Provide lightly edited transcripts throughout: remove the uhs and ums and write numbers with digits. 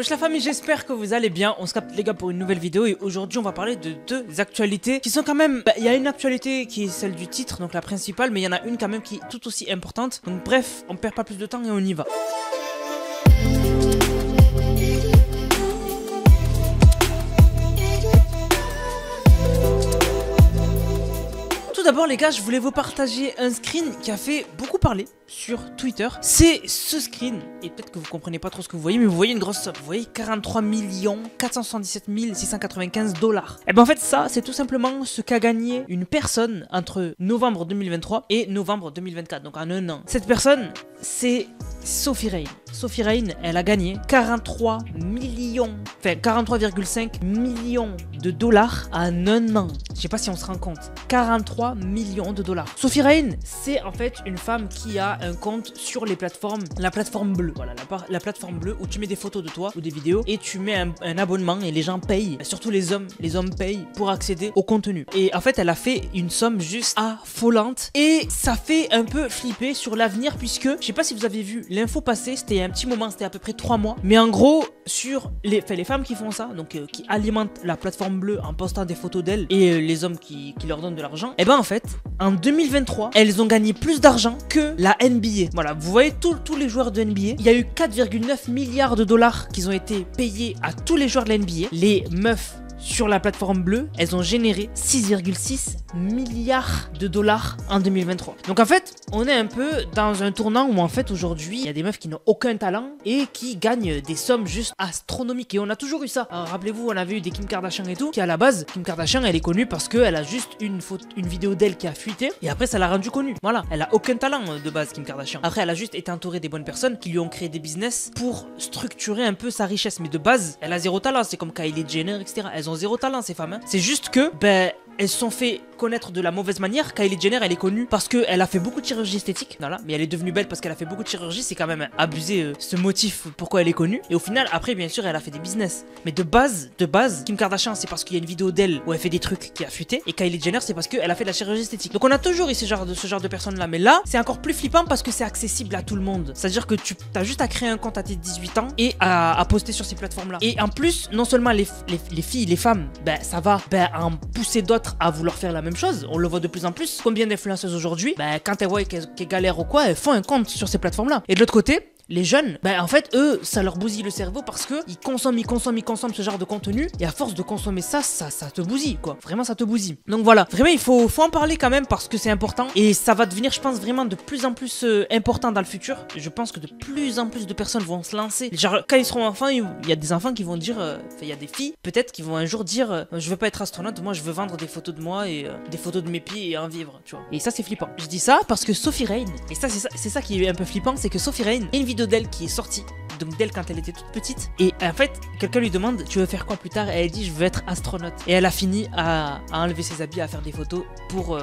Wesh la famille, j'espère que vous allez bien. On se capte les gars pour une nouvelle vidéo et aujourd'hui on va parler de deux actualités qui sont quand même... Il y a une actualité qui est celle du titre, donc la principale, mais il y en a une quand même qui est tout aussi importante. Donc bref, on perd pas plus de temps et on y va. Tout d'abord les gars, je voulais vous partager un screen qui a fait beaucoup parler sur Twitter. C'est ce screen, et peut-être que vous comprenez pas trop ce que vous voyez, mais vous voyez une grosse somme. Vous voyez 43 477 695 $. Et ben en fait ça, c'est tout simplement ce qu'a gagné une personne entre novembre 2023 et novembre 2024, donc en un an. Cette personne, c'est Sophie Rain. Sophie Rain, elle a gagné 43,5 millions de dollars en un an. Je sais pas si on se rend compte. 43 millions de dollars. Sophie Rain, c'est en fait une femme qui a un compte sur les plateformes, la plateforme bleue. Voilà, la plateforme bleue où tu mets des photos de toi ou des vidéos et tu mets un abonnement et les gens payent. Surtout les hommes payent pour accéder au contenu. Et en fait, elle a fait une somme juste affolante et ça fait un peu flipper sur l'avenir puisque, je sais pas si vous avez vu l'info passer, c'était il y a un petit moment, c'était à peu près 3 mois. Mais en gros, sur les femmes qui font ça, donc qui alimentent la plateforme bleue en postant des photos d'elles et les hommes qui leur donnent de l'argent, et ben en fait, en 2023, elles ont gagné plus d'argent que la NBA. Voilà, vous voyez tous les joueurs de NBA, il y a eu 4,9 milliards de dollars qui ont été payés à tous les joueurs de la NBA. Les meufs sur la plateforme bleue, elles ont généré 6,6 milliards de dollars en 2023. Donc en fait, on est un peu dans un tournant où en fait aujourd'hui, il y a des meufs qui n'ont aucun talent et qui gagnent des sommes juste astronomiques. Et on a toujours eu ça. Rappelez-vous, on avait eu des Kim Kardashian et tout, qui à la base, Kim Kardashian, elle est connue parce qu'elle a juste une vidéo d'elle qui a fuité et après ça l'a rendue connue. Voilà, elle a aucun talent de base, Kim Kardashian. Après, elle a juste été entourée des bonnes personnes qui lui ont créé des business pour structurer un peu sa richesse. Mais de base, elle a zéro talent. C'est comme Kylie Jenner, etc. Elles ont zéro talent ces femmes, hein. C'est juste que elles se sont fait connaître de la mauvaise manière. Kylie Jenner, elle est connue parce qu'elle a fait beaucoup de chirurgie esthétique, voilà, mais elle est devenue belle parce qu'elle a fait beaucoup de chirurgie. C'est quand même abusé ce motif pourquoi elle est connue. Et au final, après bien sûr, elle a fait des business. Mais de base, Kim Kardashian, c'est parce qu'il y a une vidéo d'elle où elle fait des trucs qui a fuité. Et Kylie Jenner, c'est parce qu'elle a fait de la chirurgie esthétique. Donc on a toujours eu ce genre de personnes là. Mais là, c'est encore plus flippant parce que c'est accessible à tout le monde. C'est-à-dire que tu as juste à créer un compte à tes 18 ans et à poster sur ces plateformes là. Et en plus, non seulement les filles, les femmes, ça va en pousser d'autres à vouloir faire la même chose. On le voit de plus en plus. Combien d'influenceuses aujourd'hui, quand elles voient qu'elles galèrent ou quoi, elles font un compte sur ces plateformes là. Et de l'autre côté, les jeunes, en fait, eux, ça leur bousille le cerveau parce que ils consomment ce genre de contenu et à force de consommer ça te bousille, quoi. Vraiment, ça te bousille. Donc voilà, vraiment, il faut en parler quand même parce que c'est important et ça va devenir, je pense, vraiment de plus en plus important dans le futur. Je pense que de plus en plus de personnes vont se lancer. Genre, quand ils seront enfants, il y a des enfants qui vont dire, il y a des filles, peut-être, qui vont un jour dire, je veux pas être astronaute, moi, je veux vendre des photos de moi et des photos de mes pieds et en vivre, tu vois. Et ça, c'est flippant. Je dis ça parce que Sophie Rain, et ça, c'est ça qui est un peu flippant, c'est que Sophie Rain, il y a une vidéo d'elle qui est sortie, donc d'elle quand elle était toute petite, et en fait quelqu'un lui demande tu veux faire quoi plus tard, et elle dit je veux être astronaute, et elle a fini à enlever ses habits, à faire des photos pour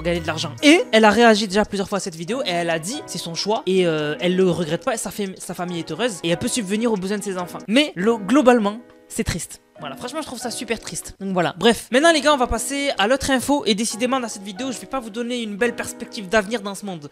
gagner de l'argent. Et elle a réagi déjà plusieurs fois à cette vidéo et elle a dit c'est son choix et elle le regrette pas, sa famille est heureuse et elle peut subvenir aux besoins de ses enfants. Mais globalement c'est triste. Voilà, franchement je trouve ça super triste. Donc voilà, bref. Maintenant les gars, on va passer à l'autre info. Et décidément dans cette vidéo, je vais pas vous donner une belle perspective d'avenir dans ce monde.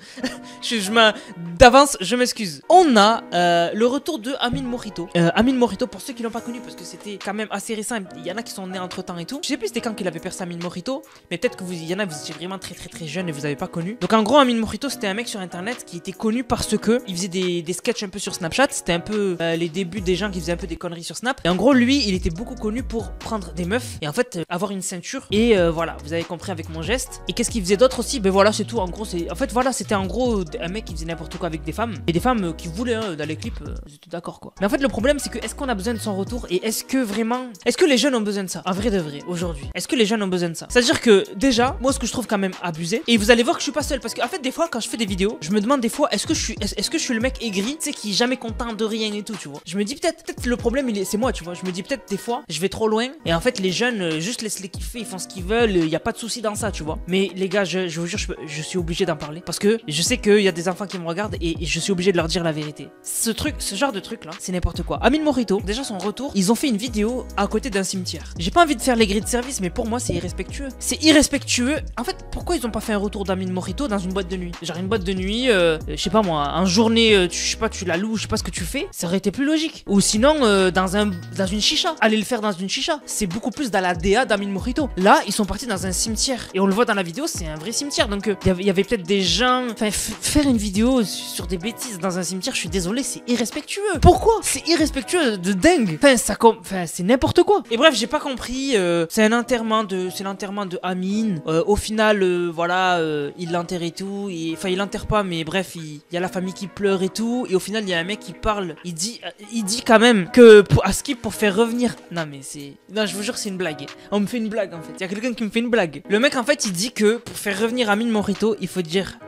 D'avance, je m'excuse. On a le retour de Amine Morito. Amine Morito, pour ceux qui l'ont pas connu, parce que c'était quand même assez récent, il y en a qui sont nés entre temps et tout. Je sais plus c'était quand qu'il avait percé Amine Morito, mais peut-être que il y en a, vous étiez vraiment très jeune et vous avez pas connu. Donc en gros, Amine Morito, c'était un mec sur internet qui était connu parce que il faisait des sketchs un peu sur Snapchat. C'était un peu les débuts des gens qui faisaient un peu des conneries sur Snap. Et en gros, lui, il était beaucoup connu pour prendre des meufs et en fait avoir une ceinture et voilà, vous avez compris avec mon geste. Et qu'est-ce qu'il faisait d'autre aussi? Voilà, c'est tout. En gros, c'était en gros un mec qui faisait n'importe quoi avec des femmes et des femmes qui voulaient dans les clips, j'étais d'accord quoi. Mais en fait le problème c'est que est-ce qu'on a besoin de son retour et est-ce que les jeunes ont besoin de ça? En vrai de vrai aujourd'hui, est-ce que les jeunes ont besoin de ça? C'est-à-dire que déjà, moi ce que je trouve quand même abusé, et vous allez voir que je suis pas seul parce qu'en fait des fois quand je fais des vidéos, je me demande des fois est-ce que je suis le mec aigri, tu sais, qui est jamais content de rien et tout, tu vois. Je me dis peut-être le problème c'est moi, tu vois. Je me dis peut-être des fois moi, je vais trop loin. Et en fait, les jeunes, juste laisse les kiffer, ils font ce qu'ils veulent, il y a pas de souci dans ça, tu vois. Mais les gars, je vous jure, je suis obligé d'en parler parce que je sais qu'il y a des enfants qui me regardent et je suis obligé de leur dire la vérité. Ce genre de truc là, c'est n'importe quoi. Amine Morito, déjà son retour, ils ont fait une vidéo à côté d'un cimetière. J'ai pas envie de faire les grilles de service, mais pour moi, c'est irrespectueux. C'est irrespectueux. En fait, pourquoi ils ont pas fait un retour d'Amine Morito dans une boîte de nuit? Genre une boîte de nuit, je sais pas moi, un journée, je sais pas, tu la loues, je sais pas ce que tu fais, ça aurait été plus logique. Ou sinon, dans une chicha. Allez le faire dans une chicha. C'est beaucoup plus dans la DA d'Amine Morito. Là, ils sont partis dans un cimetière. Et on le voit dans la vidéo, c'est un vrai cimetière. Donc, il y avait peut-être des gens. Enfin, faire une vidéo sur des bêtises dans un cimetière, je suis désolé, c'est irrespectueux. Pourquoi? C'est irrespectueux de dingue. Enfin, c'est n'importe quoi. Et bref, j'ai pas compris. C'est l'enterrement de Amine. Au final, voilà, il l'enterre et tout. Enfin, il l'enterre pas, mais bref, il y a la famille qui pleure et tout. Et au final, il y a un mec qui parle. Il dit quand même que à Skip pour faire revenir. Non, mais c'est. Non, je vous jure, c'est une blague. On me fait une blague en fait. Il y a quelqu'un qui me fait une blague. Le mec en fait, il dit que pour faire revenir Amine Morito, il faut dire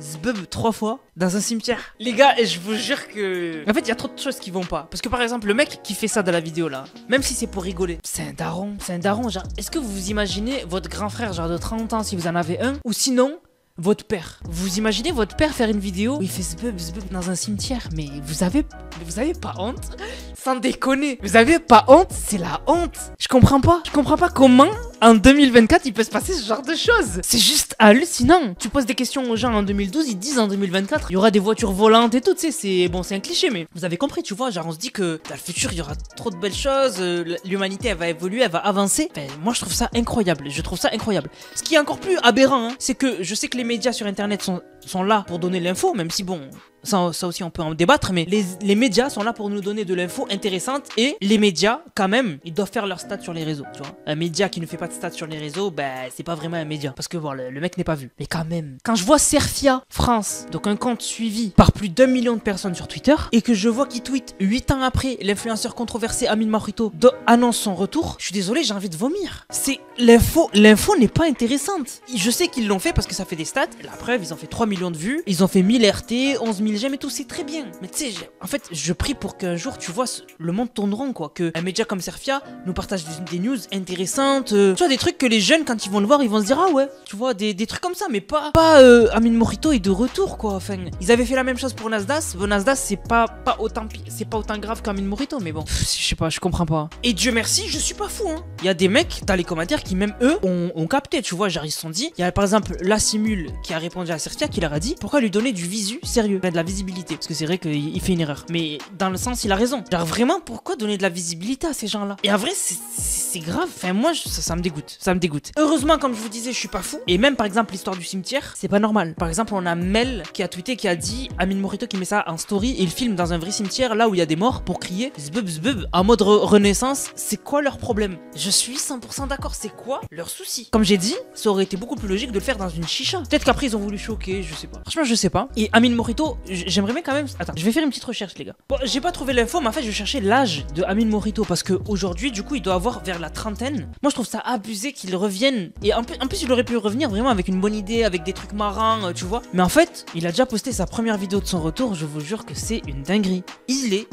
Zbub 3 fois dans un cimetière. Les gars, et je vous jure que... En fait, il y a trop de choses qui vont pas. Parce que par exemple, le mec qui fait ça dans la vidéo là, même si c'est pour rigoler, c'est un daron. C'est un daron, genre, est-ce que vous vous imaginez votre grand frère, genre de 30 ans, si vous en avez un, ou sinon... votre père. Vous imaginez votre père faire une vidéo où il fait zbub dans un cimetière? Mais vous avez pas honte? Sans déconner. Vous avez pas honte? C'est la honte. Je comprends pas. Je comprends pas comment en 2024 il peut se passer ce genre de choses. C'est juste hallucinant. Tu poses des questions aux gens en 2012, ils disent en 2024 il y aura des voitures volantes et tout, tu sais, c'est un cliché, mais vous avez compris, tu vois, genre on se dit que dans le futur il y aura trop de belles choses, l'humanité elle va évoluer, elle va avancer. Enfin, moi je trouve ça incroyable. Je trouve ça incroyable. Ce qui est encore plus aberrant, hein, c'est que je sais que les médias sur internet sont là pour donner l'info, même si bon, ça aussi on peut en débattre, mais les médias sont là pour nous donner de l'info intéressante, et les médias quand même ils doivent faire leur stats sur les réseaux, tu vois. Un média qui ne fait pas de stats sur les réseaux, bah c'est pas vraiment un média, parce que voilà, le mec n'est pas vu. Mais quand même, quand je vois Serfia France, donc un compte suivi par plus d'1 million de personnes sur Twitter, et que je vois qu'il tweet 8 ans après l'influenceur controversé Amine Morito annonce son retour, je suis désolé, j'ai envie de vomir. C'est l'info n'est pas intéressante. Je sais qu'ils l'ont fait parce que ça fait des stats, la preuve, ils ont fait 3 millions de vues, ils ont fait 1000 RT, 11 000 j'aime et tout, c'est très bien. Mais tu sais, en fait, je prie pour qu'un jour, tu vois, le monde tourne rond, quoi. Qu'un média comme Serfia nous partage des news intéressantes. Tu vois, des trucs que les jeunes, quand ils vont le voir, ils vont se dire, ah ouais, tu vois, des trucs comme ça, mais pas Amine Morito est de retour, quoi. Enfin, ils avaient fait la même chose pour Nasdaq. Bon, Nasdaq, c'est pas autant grave qu'Amine Morito, mais bon, je sais pas, je comprends pas. Et Dieu merci, je suis pas fou, hein. Il y a des mecs dans les commentaires qui, même eux, ont capté, tu vois, genre, ils se sont dit, il y a par exemple la Simule qui a répondu à Serfia, qui leur a dit, pourquoi lui donner du visu sérieux, de la visibilité, parce que c'est vrai qu'il fait une erreur, mais dans le sens il a raison, genre vraiment pourquoi donner de la visibilité à ces gens là? Et en vrai c'est grave, enfin moi ça me dégoûte, heureusement comme je vous disais je suis pas fou, et même par exemple l'histoire du cimetière c'est pas normal. Par exemple on a Mel qui a tweeté, qui a dit Amine Morito qui met ça en story et il filme dans un vrai cimetière là où il y a des morts pour crier zbub en mode renaissance. C'est quoi leur problème? Je suis 100% d'accord, c'est quoi leur souci? Comme j'ai dit, ça aurait été beaucoup plus logique de le faire dans une chicha. Peut-être qu'après ils ont voulu choquer, je sais pas, franchement je sais pas. Et Amine Morito, j'aimerais bien quand même... Attends, je vais faire une petite recherche les gars. Bon, j'ai pas trouvé l'info, mais en fait je cherchais l'âge de Amine Morito, parce que aujourd'hui du coup il doit avoir vers la trentaine. Moi je trouve ça abusé qu'il revienne, et en plus il aurait pu revenir vraiment avec une bonne idée, avec des trucs marrants, tu vois. Mais en fait, il a déjà posté sa première vidéo de son retour, je vous jure que c'est une dinguerie. Il est...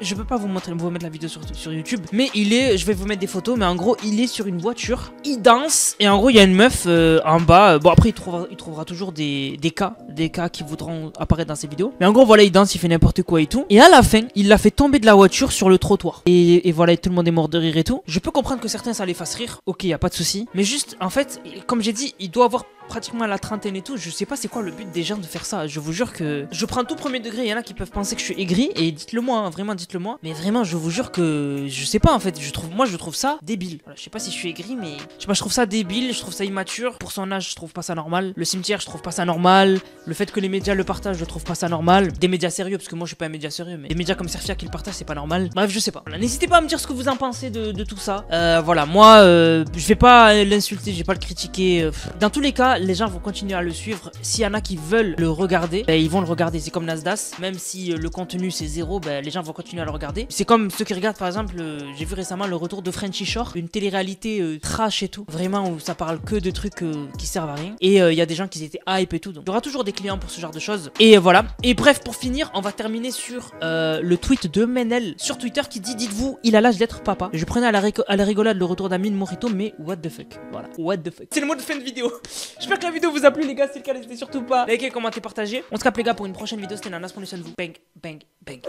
je peux pas vous mettre la vidéo sur YouTube, mais il est... Je vais vous mettre des photos, mais en gros il est sur une voiture, il danse, et en gros il y a une meuf en bas. Bon après il trouvera toujours des cas qui voudront apparaître dans ses vidéos. Mais en gros voilà, il danse, il fait n'importe quoi et tout. Et à la fin, il l'a fait tomber de la voiture sur le trottoir. Et voilà, et tout le monde est mort de rire et tout. Je peux comprendre que certains ça les fasse rire. Ok, y a pas de souci. Mais juste, en fait, comme j'ai dit, il doit avoir pratiquement la trentaine et tout. Je sais pas c'est quoi le but des gens de faire ça. Je vous jure que je prends tout premier degré. Il y en a qui peuvent penser que je suis aigri, et dites-le moi, hein, vraiment dites-le moi. Mais vraiment, je vous jure que je sais pas en fait. Je trouve ça débile. Voilà, je sais pas si je suis aigri, mais je sais pas, je trouve ça débile. Je trouve ça immature. Pour son âge, je trouve pas ça normal. Le cimetière, je trouve pas ça normal. Le fait que les médias le partagent, je trouve pas ça normal. Des médias sérieux, parce que moi je suis pas un média sérieux, mais des médias comme Serfia qui le partagent, c'est pas normal. Bref, je sais pas. Voilà, n'hésitez pas à me dire ce que vous en pensez de tout ça. Voilà, moi, je vais pas l'insulter, je vais pas le critiquer. Dans tous les cas, les gens vont continuer à le suivre. S'il y en a qui veulent le regarder, ils vont le regarder. C'est comme Nasdaq, même si le contenu c'est zéro, les gens vont continuer à le regarder. C'est comme ceux qui regardent, par exemple, j'ai vu récemment le retour de Frenchy Shore, une télé-réalité trash et tout, vraiment où ça parle que de trucs qui servent à rien. Et il y a des gens qui étaient hype et tout, donc il y aura toujours des clients pour ce genre de choses. Et voilà. Et bref, pour finir, on va terminer sur le tweet de Menel sur Twitter qui dit: dites-vous, il a l'âge d'être papa. Je prenais à la rigolade le retour d'Amine Morito, mais what the fuck. Voilà, what the fuck. C'est le mot de fin de vidéo. J'espère que la vidéo vous a plu, les gars. Si c'est le cas, n'hésitez surtout pas à liker, commenter, partager. On se capte, les gars, pour une prochaine vidéo. C'était Nanas, prenez soin de vous. Bang, bang, bang.